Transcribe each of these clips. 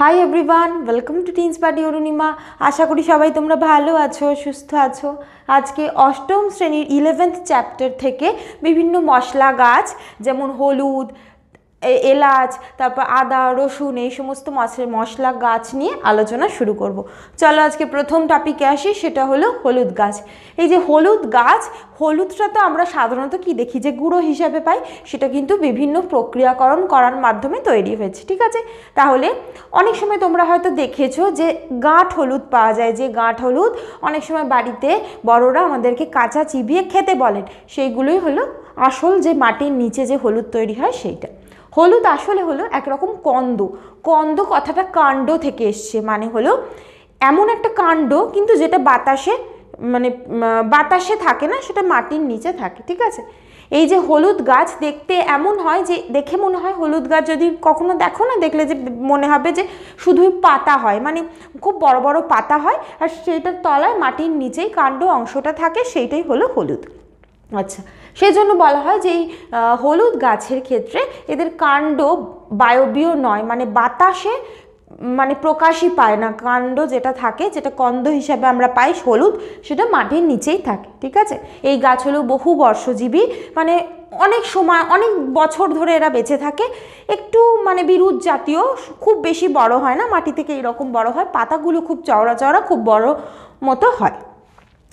High everyone, welcome to teens party Arunima. আশা করি সবাই তোমরা ভালো আছো, সুস্থ আছো। আজকে অষ্টম শ্রেণীর 11th চ্যাপ্টার থেকে বিভিন্ন মশলা গাছ যেমন হলুদ, এলাচ, তারপর আদা, রসুন, এই সমস্ত মশলা গাছ নিয়ে আলোচনা শুরু করব। চলো আজকে প্রথম টপিকে আসি, সেটা হলো হলুদ গাছ। এই যে হলুদ গাছ, হলুদটা তো আমরা সাধারণত কি দেখি যে গুঁড়ো হিসাবে পাই, সেটা কিন্তু বিভিন্ন প্রক্রিয়াকরণ করার মাধ্যমে তৈরি হয়েছে, ঠিক আছে। তাহলে অনেক সময় তোমরা হয়তো দেখেছো যে গাঁট হলুদ পাওয়া যায়, যে গাঁট হলুদ অনেক সময় বাড়িতে বড়রা আমাদেরকে কাঁচা চিবিয়ে খেতে বলেন, সেইগুলোই হলো আসল যে মাটির নিচে যে হলুদ তৈরি হয় সেইটা। হলুদ আসলে হলো একরকম কন্দ। কন্দ কথাটা কাণ্ড থেকে এসছে, মানে হলো এমন একটা কাণ্ড কিন্তু যেটা বাতাসে থাকে না, সেটা মাটির নিচে থাকে, ঠিক আছে। এই যে হলুদ গাছ দেখতে এমন হয় যে দেখে মনে হয় হলুদ গাছ যদি কখনো দেখো না, দেখলে যে মনে হবে যে শুধুই পাতা হয়, মানে খুব বড় বড় পাতা হয়, আর সেইটার তলায় মাটির নিচেই কাণ্ড অংশটা থাকে, সেইটাই হলো হলুদ। আচ্ছা, সেই জন্য বলা হয় যে এই হলুদ গাছের ক্ষেত্রে এদের কাণ্ড বায়বীয় নয়, মানে বাতাসে প্রকাশই পায় না। কাণ্ড যেটা থাকে, যেটা কন্দ হিসাবে আমরা পাই হলুদ, সেটা মাটির নিচেই থাকে, ঠিক আছে। এই গাছ হলো বহু বর্ষজীবী, মানে অনেক সময় অনেক বছর ধরে এরা বেঁচে থাকে। একটু বিরুৎ জাতীয়, খুব বেশি বড় হয় না, মাটি থেকে এরকম বড় হয়, পাতাগুলো খুব চওড়া চওড়া, খুব বড় মতো হয়।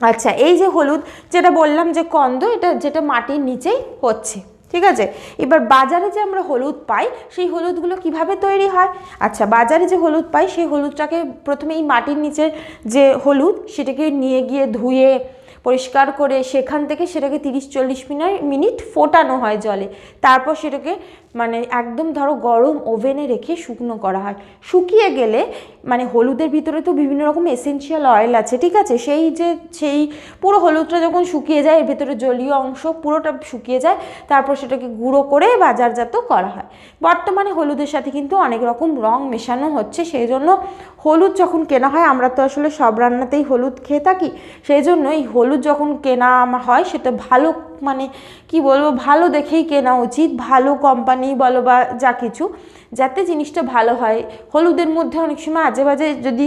আচ্ছা, এই যে হলুদ যেটা বললাম যে কন্দ, এটা যেটা মাটির নিচেই হচ্ছে, ঠিক আছে। এবার বাজারে যে আমরা হলুদ পাই, সেই হলুদগুলো কিভাবে তৈরি হয়? আচ্ছা, বাজারে যে হলুদ পাই, সেই হলুদটাকে প্রথমে এই মাটির নিচের যে হলুদ, সেটাকে নিয়ে গিয়ে ধুয়ে পরিষ্কার করে সেখান থেকে সেটাকে 30-40 মিনিট ফোটানো হয় জলে। তারপর সেটাকে একদম ধরো গরম ওভেনে রেখে শুকনো করা হয়। শুকিয়ে গেলে হলুদের ভিতরে তো বিভিন্ন রকম এসেনশিয়াল অয়েল আছে, ঠিক আছে। সেই পুরো হলুদটা যখন শুকিয়ে যায়, এর ভেতরে জলীয় অংশ পুরোটা শুকিয়ে যায়, তারপর সেটাকে গুঁড়ো করে বাজারজাত করা হয়। বর্তমানে হলুদের সাথে কিন্তু অনেক রকম রং মেশানো হচ্ছে, সেই জন্য হলুদ যখন কেনা হয়, আমরা তো আসলে সব রান্নাতেই হলুদ খেয়ে থাকি, সেই জন্য এই হলুদ যখন কেনা হয়, সেটা ভালো কি বলবো, ভালো দেখেই কেনা উচিত, ভালো কোম্পানি বলো বা যা কিছু, যাতে জিনিসটা ভালো হয়। হলুদের মধ্যে অনেক সময় আজে বাজে যদি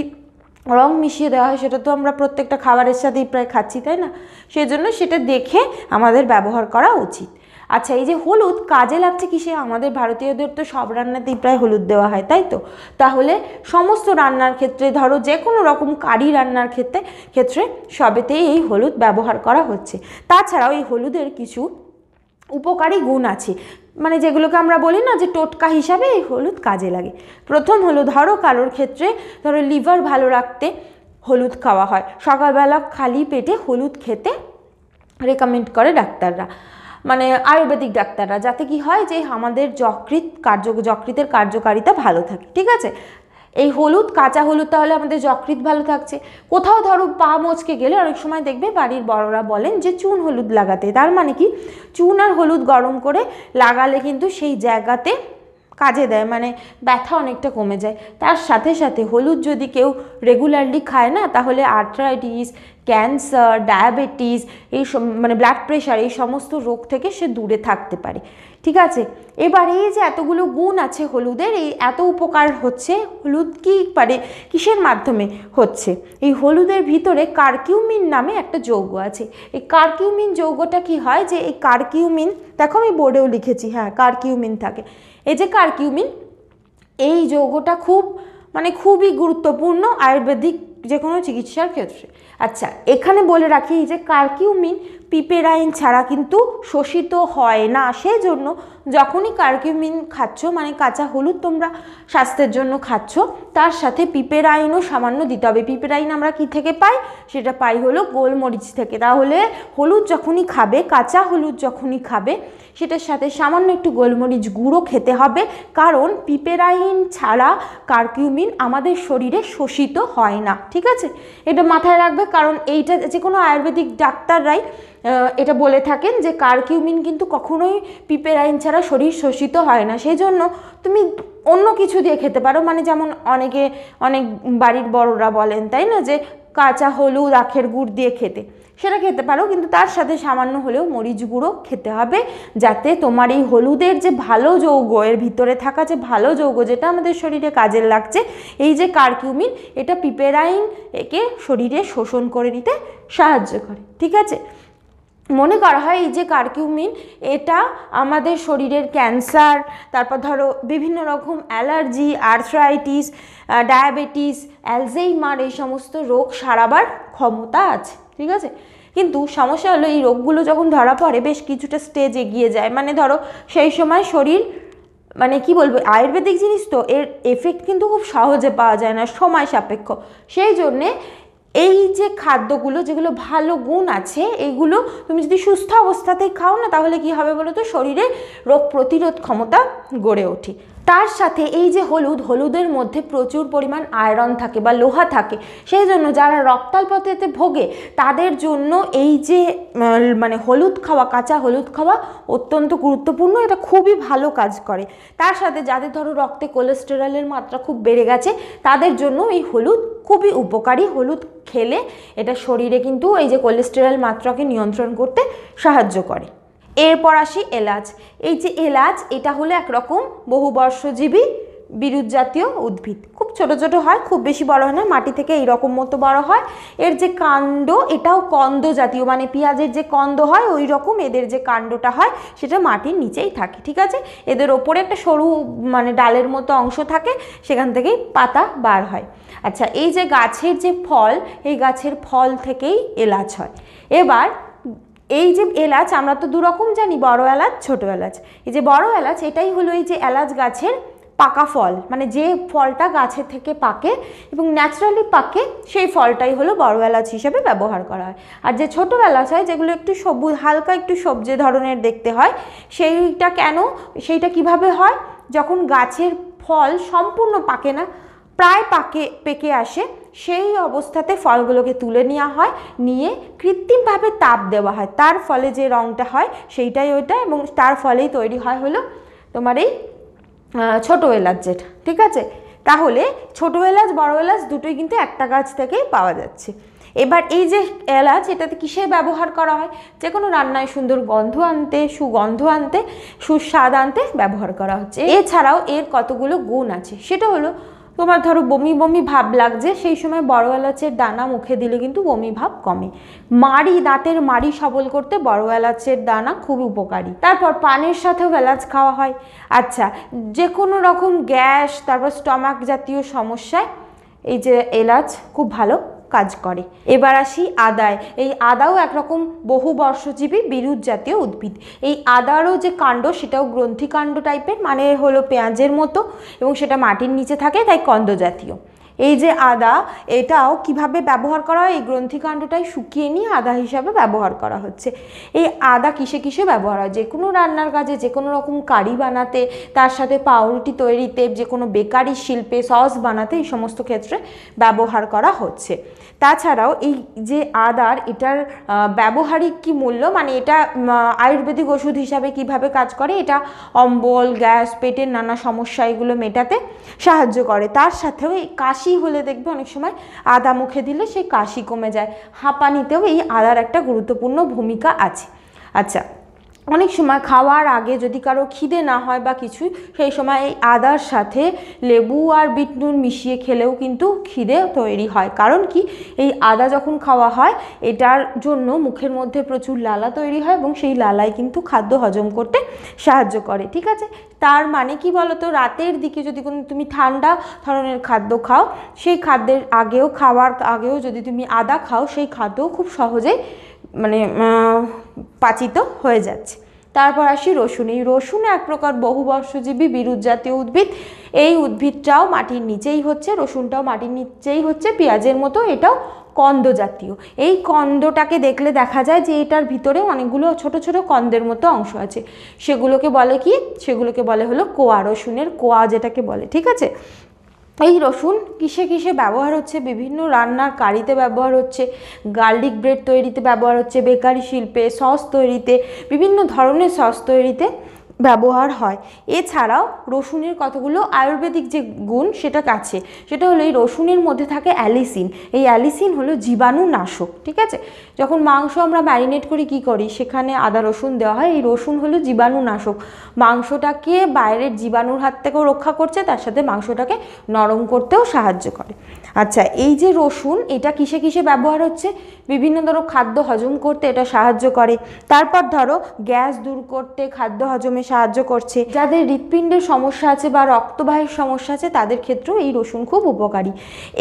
রং মিশিয়ে দেওয়া হয়, সেটা তো আমরা প্রত্যেকটা খাবারের সাথেই প্রায় খাচ্ছি, তাই না? সেই জন্য সেটা দেখে আমাদের ব্যবহার করা উচিত। আচ্ছা, এই যে হলুদ কাজে লাগছে কিসে? আমাদের ভারতীয়দের তো সব রান্নাতেই প্রায় হলুদ দেওয়া হয়, তাই তো। তাহলে সমস্ত রান্নার ক্ষেত্রে, ধরো যে কোনো রকম কারি রান্নার ক্ষেত্রে সবেতেই এই হলুদ ব্যবহার করা হচ্ছে। তাছাড়াও এই হলুদের কিছু উপকারী গুণ আছে, যেগুলোকে আমরা বলি না যে টোটকা হিসাবে এই হলুদ কাজে লাগে। প্রথম হলো, ধরো কারোর ক্ষেত্রে ধরো লিভার ভালো রাখতে হলুদ খাওয়া হয়। সকালবেলা খালি পেটে হলুদ খেতে রেকমেন্ড করে ডাক্তাররা, আয়ুর্বেদিক ডাক্তাররা, যাতে কি হয় যে আমাদের যকৃতের কার্যকারিতা ভালো থাকে, ঠিক আছে। এই হলুদ, কাঁচা হলুদ, তাহলে আমাদের যকৃৎ ভালো থাকছে। কোথাও ধরো পা মচকে গেলে অনেক সময় দেখবে বাড়ির বড়রা বলেন যে চুন হলুদ লাগাতে। তার মানে কি, চুন আর হলুদ গরম করে লাগালে কিন্তু সেই জায়গাতে কাজে দেয়, ব্যথা অনেকটা কমে যায়। তার সাথে সাথে হলুদ যদি কেউ রেগুলারলি খায় না, তাহলে আর্থ্রাইটিস, ক্যান্সার, ডায়াবেটিস, এই ব্লাড প্রেশার, এই সমস্ত রোগ থেকে সে দূরে থাকতে পারে, ঠিক আছে। এবার এই যে এতগুলো গুণ আছে হলুদের, এই এত উপকার হচ্ছে, হলুদ কিসের মাধ্যমে হচ্ছে? এই হলুদের ভিতরে কারকিউমিন নামে একটা যৌগ আছে। এই কারকিউমিন যৌগটা কি হয়, যে এই কারকিউমিন, দেখো আমি বোর্ডেও লিখেছি, হ্যাঁ কারকিউমিন থাকে। এই যে কারকিউমিন, এই যৌগটা খুবই গুরুত্বপূর্ণ আয়ুর্বেদিক যে কোনো চিকিৎসার ক্ষেত্রে। আচ্ছা, এখানে বলে রাখি, এই যে কারকিউমিন পিপেরাইন ছাড়া কিন্তু শোষিত হয় না। সেই জন্য যখনই কারকিউমিন খাচ্ছ, কাঁচা হলুদ তোমরা স্বাস্থ্যের জন্য খাচ্ছ, তার সাথে পিপেরাইনও সামান্য দিতে হবে। পিপেরাইন আমরা কি থেকে পাই? সেটা পাই হলো গোলমরিচ থেকে। তাহলে হলুদ যখনই খাবে, কাঁচা হলুদ যখনই খাবে, সেটার সাথে সামান্য একটু গোলমরিচ গুঁড়ো খেতে হবে, কারণ পিপেরাইন ছাড়া কারকিউমিন আমাদের শরীরে শোষিত হয় না, ঠিক আছে। এটা মাথায় রাখবে, কারণ এইটা যে কোনো আয়ুর্বেদিক ডাক্তাররাই এটা বলে থাকেন যে কারকিউমিন কিন্তু কখনোই পিপেরাইন ছাড়া শরীর শোষিত হয় না। সেই জন্য তুমি অন্য কিছু দিয়ে খেতে পারো, যেমন অনেক বাড়ির বড়রা বলেন, তাই না, যে কাঁচা হলুদ আখের গুড় দিয়ে খেতে। সেটা খেতে পারো, কিন্তু তার সাথে সামান্য হলেও মরিচ গুঁড়ো খেতে হবে, যাতে তোমার এই হলুদের যে ভালো যৌগ, এর ভিতরে থাকা যে ভালো যৌগ যেটা আমাদের শরীরে কাজে লাগছে, এই যে কারকিউমিন, এটা পিপেরাইন একে শরীরে শোষণ করে নিতে সাহায্য করে। ঠিক আছে, মনে করা হয় এই যে কারকিউমিন এটা আমাদের শরীরের ক্যান্সার, তারপর ধরো বিভিন্ন রকম অ্যালার্জি, আর্থ্রাইটিস, ডায়াবেটিস, অ্যালঝেইমার, এই সমস্ত রোগ সারাবার ক্ষমতা আছে। ঠিক আছে, কিন্তু সমস্যা হলো এই রোগগুলো যখন ধরা পড়ে বেশ কিছুটা স্টেজ এগিয়ে যায়, মানে ধরো সেই সময় শরীর, মানে কি বলবো, আয়ুর্বেদিক জিনিস তো এর এফেক্ট কিন্তু খুব সহজে পাওয়া যায় না, সময় সাপেক্ষ। সেই জন্যে এই যে খাদ্যগুলো যেগুলো ভালো গুণ আছে, এইগুলো তুমি যদি সুস্থ অবস্থাতেই খাও না, তাহলে কি হবে বলো তো, শরীরে রোগ প্রতিরোধ ক্ষমতা গড়ে ওঠে। তার সাথে এই যে হলুদের মধ্যে প্রচুর পরিমাণ আয়রন থাকে বা লোহা থাকে, সেই জন্য যারা রক্তাল্পতাতে ভোগে তাদের জন্য এই যে মানে হলুদ খাওয়া, কাঁচা হলুদ খাওয়া অত্যন্ত গুরুত্বপূর্ণ, এটা খুবই ভালো কাজ করে। তার সাথে যাদের ধরো রক্তে কোলেস্টেরলের মাত্রা খুব বেড়ে গেছে, তাদের জন্য এই হলুদ খুবই উপকারী। হলুদ খেলে এটা শরীরে কিন্তু এই যে কোলেস্টেরল মাত্রাকে নিয়ন্ত্রণ করতে সাহায্য করে। এরপর আসি এলাচ। এই যে এলাচ, এটা হলো একরকম বহুবর্ষজীবী বিরুৎ জাতীয় উদ্ভিদ, খুব ছোট ছোট হয়, খুব বেশি বড় হয় না, মাটি থেকে এইরকম মতো বড় হয়। এর যে কাণ্ড, এটাও কন্দ জাতীয়, মানে পেঁয়াজের যে কন্দ হয় ওই রকম এদের যে কাণ্ডটা হয় সেটা মাটির নিচেই থাকে। ঠিক আছে, এদের ওপরে একটা সরু মানে ডালের মতো অংশ থাকে, সেখান থেকেই পাতা বার হয়। আচ্ছা, এই যে গাছের যে ফল, এই গাছের ফল থেকেই এলাচ হয়। এবার এই যে এলাচ আমরা তো দুরকম জানি, বড় এলাচ, ছোট এলাচ। এই যে বড় এলাচ, এটাই হলো এই যে এলাচ গাছের পাকা ফল, মানে যে ফলটা গাছের থেকে পাকে এবং ন্যাচারালি পাকে, সেই ফলটাই হলো বড় এলাচ হিসেবে ব্যবহার করা হয়। আর যে ছোট এলাচ হয়, যেগুলো একটু সবুজ, হালকা একটু সবজি ধরনের দেখতে হয়, সেইটা কিভাবে হয়, যখন গাছের ফল সম্পূর্ণ পাকে না, প্রায় পেকে আসে, সেই অবস্থাতে ফলগুলোকে তুলে নেওয়া হয়, নিয়ে কৃত্রিমভাবে তাপ দেওয়া হয়, তার ফলে যে রঙটা হয় সেইটাই ওইটা, এবং তার ফলেই তৈরি হয় হলো তোমার এই ছোটো এলাচ যেটা। ঠিক আছে, তাহলে ছোটো এলাচ বড় এলাচ দুটোই কিন্তু একটা গাছ থেকেই পাওয়া যাচ্ছে। এবার এই যে এলাচ, এটাতে কিসে ব্যবহার করা হয়, যে কোনো রান্নায় সুন্দর গন্ধ আনতে, সুগন্ধ আনতে, সুস্বাদ আনতে ব্যবহার করা হচ্ছে। এছাড়াও এর কতগুলো গুণ আছে, সেটা হলো তোমার ধরো বমি বমি ভাব লাগছে, সেই সময় বড় এলাচের দানা মুখে দিলে কিন্তু বমি ভাব কমে। দাঁতের মাড়ি সবল করতে বড় এলাচের দানা খুব উপকারী। তারপর পানের সাথেও এলাচ খাওয়া হয়। আচ্ছা, যে কোনো রকম গ্যাস, তারপর স্টমাক জাতীয় সমস্যায় এই যে এলাচ খুব ভালো কাজ করে। এবার আসি আদায়। এই আদাও একরকম বহুবর্ষজীবী বিরুৎ জাতীয় উদ্ভিদ। এই আদারও যে কাণ্ড, সেটাও গ্রন্থিকাণ্ড টাইপের, মানে হলো পেঁয়াজের মতো, এবং সেটা মাটির নিচে থাকে, তাই কন্দ জাতীয়। এই যে আদা, এটাও কিভাবে ব্যবহার করা হয়, এই গ্রন্থিকাণ্ডটাই শুকিয়ে নিয়ে আদা হিসাবে ব্যবহার করা হচ্ছে। এই আদা কিসে কিসে ব্যবহার হয়, যে কোনো রান্নার কাজে, যে কোনো রকম কারি বানাতে, তার সাথে পাউরুটি তৈরিতে, যে কোনো বেকারি শিল্পে, সস বানাতে, এই সমস্ত ক্ষেত্রে ব্যবহার করা হচ্ছে। তাছাড়াও এই যে আদার, এটার ব্যবহারিক কি মূল্য, মানে এটা আয়ুর্বেদিক ওষুধ হিসাবে কিভাবে কাজ করে, এটা অম্বল, গ্যাস, পেটের নানা সমস্যা এগুলো মেটাতে সাহায্য করে। তার সাথেও এই কাশি হলে দেখবে অনেক সময় আদা মুখে দিলে সেই কাশি কমে যায়। হাঁপানিতেও এই আদার একটা গুরুত্বপূর্ণ ভূমিকা আছে। আচ্ছা, অনেক সময় খাওয়ার আগে যদি কারো খিদে না হয় বা কিছু, সেই সময় এই আদার সাথে লেবু আর বিট নুন মিশিয়ে খেলেও কিন্তু খিদে তৈরি হয়। কারণ কি, এই আদা যখন খাওয়া হয়, এটার জন্য মুখের মধ্যে প্রচুর লালা তৈরি হয়, এবং সেই লালাই কিন্তু খাদ্য হজম করতে সাহায্য করে। ঠিক আছে, তার মানে কি বলতো, রাতের দিকে যদি কোনো তুমি ঠান্ডা ধরনের খাদ্য খাও, সেই খাদ্যের আগেও, খাওয়ার আগেও যদি তুমি আদা খাও, সেই খাদ্যও খুব সহজেই মানে পাচিত হয়ে যাচ্ছে। তারপর আসি রসুন। এই রসুন এক প্রকার বহুবর্ষজীবী বিরুৎ জাতীয় উদ্ভিদ। এই উদ্ভিদটাও মাটির নিচেই হচ্ছে, রসুনটাও মাটির নিচেই হচ্ছে, পেঁয়াজের মতো এটাও কন্দ জাতীয়। এই কন্দটাকে দেখলে দেখা যায় যে এটার ভিতরে অনেকগুলো ছোট ছোট কন্দের মতো অংশ আছে। সেগুলোকে বলে কি, সেগুলোকে বলে হলো কোয়া, রসুনের কোয়া যেটাকে বলে। ঠিক আছে, এই রসুন কিসে কিসে ব্যবহার হচ্ছে, বিভিন্ন রান্নার কারিতে ব্যবহার হচ্ছে, গার্লিক ব্রেড তৈরিতে ব্যবহার হচ্ছে, বেকারি শিল্পে, সস তৈরিতে, বিভিন্ন ধরনের সস তৈরিতে ব্যবহার হয়। এছাড়াও রসুনের কতগুলো আয়ুর্বেদিক যে গুণ সেটা আছে, সেটা হলো এই রসুনের মধ্যে থাকে অ্যালিসিন। এই অ্যালিসিন হলো জীবাণুনাশক, ঠিক আছে। যখন মাংস আমরা ম্যারিনেট করি কী করি, সেখানে আদা রসুন দেওয়া হয়। এই রসুন হলো জীবাণুনাশক, মাংসটাকে বাইরের জীবাণুর হাত থেকেও রক্ষা করছে, তার সাথে মাংসটাকে নরম করতেও সাহায্য করে। আচ্ছা, এই যে রসুন, এটা কিসে কিসে ব্যবহার হচ্ছে, বিভিন্ন ধরো খাদ্য হজম করতে এটা সাহায্য করে। তারপর ধরো গ্যাস দূর করতে, খাদ্য হজমে সাহায্য করছে। যাদের হৃৎপিণ্ডের সমস্যা আছে বা রক্তবাহের সমস্যা আছে তাদের ক্ষেত্রেও এই রসুন খুব উপকারী।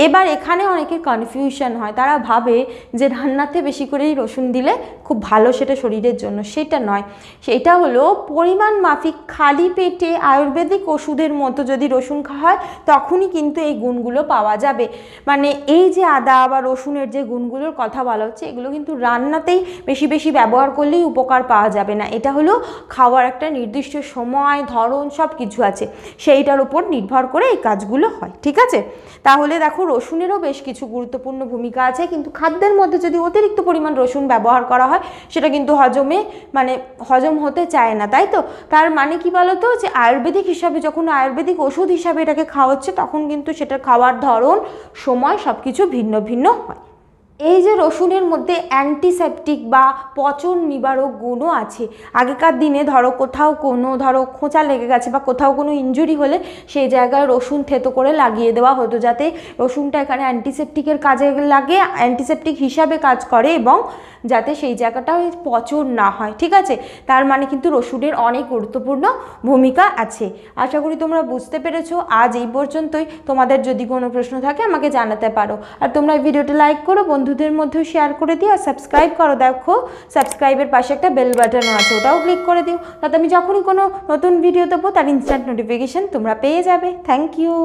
এবার এখানে অনেকের কনফিউশন হয়, তারা ভাবে যে রান্নাতে বেশি করেই রসুন দিলে খুব ভালো সেটা শরীরের জন্য। সেটা নয়, সেটা হলো পরিমাণ মাফিক খালি পেটে আয়ুর্বেদিক ওষুধের মতো যদি রসুন খাওয়া হয় তখনই কিন্তু এই গুণগুলো পাওয়া যাবে। মানে এই যে আদা বা রসুনের যে গুণগুলোর কথা বলা হচ্ছে, এগুলো কিন্তু রান্নাতেই বেশি বেশি ব্যবহার করলেই উপকার পাওয়া যাবে না। এটা হলো খাওয়ার একটা নির্দিষ্ট সময়, ধরন, সব কিছু আছে, সেইটার উপর নির্ভর করে এই কাজগুলো হয়, ঠিক আছে। তাহলে দেখো রসুনেরও বেশ কিছু গুরুত্বপূর্ণ ভূমিকা আছে, কিন্তু খাদ্যের মধ্যে যদি অতিরিক্ত পরিমাণ রসুন ব্যবহার করা হয় সেটা কিন্তু হজম হতে চায় না, তাই তো। তার মানে কি বলতো, যে আয়ুর্বেদিক হিসাবে, যখন আয়ুর্বেদিক ওষুধ হিসাবে এটাকে খাওয়াচ্ছে তখন কিন্তু সেটা খাওয়ার ধরন, সময় সব কিছু ভিন্ন ভিন্ন হয়। এই যে রসুনের মধ্যে অ্যান্টিসেপটিক বা পচন নিবারক গুণও আছে। আগেকার দিনে ধরো কোথাও ধরো খোঁচা লেগে গেছে বা কোথাও কোনো ইনজুরি হলে সেই জায়গায় রসুন থেতো করে লাগিয়ে দেওয়া হতো, যাতে রসুনটা এখানে অ্যান্টিসেপটিকের কাজে লাগে, অ্যান্টিসেপটিক হিসাবে কাজ করে এবং যাতে সেই জায়গাটা পচন না হয়, ঠিক আছে। তার মানে কিন্তু রসুনের অনেক গুরুত্বপূর্ণ ভূমিকা আছে। আশা করি তোমরা বুঝতে পেরেছো। আজ এই পর্যন্তই। তোমাদের যদি কোনো প্রশ্ন থাকে আমাকে জানাতে পারো। আর তোমরা ভিডিওটা লাইক করো, বন্ধুদের মধ্যেও শেয়ার করে দিও, আর সাবস্ক্রাইব করো। দেখো সাবস্ক্রাইবের পাশে একটা বেল বাটনও আছে, ওটাও ক্লিক করে দিও, তাতে আমি যখনই কোনো নতুন ভিডিও দেবো তার ইনস্ট্যান্ট নোটিফিকেশান তোমরা পেয়ে যাবে। Thank you.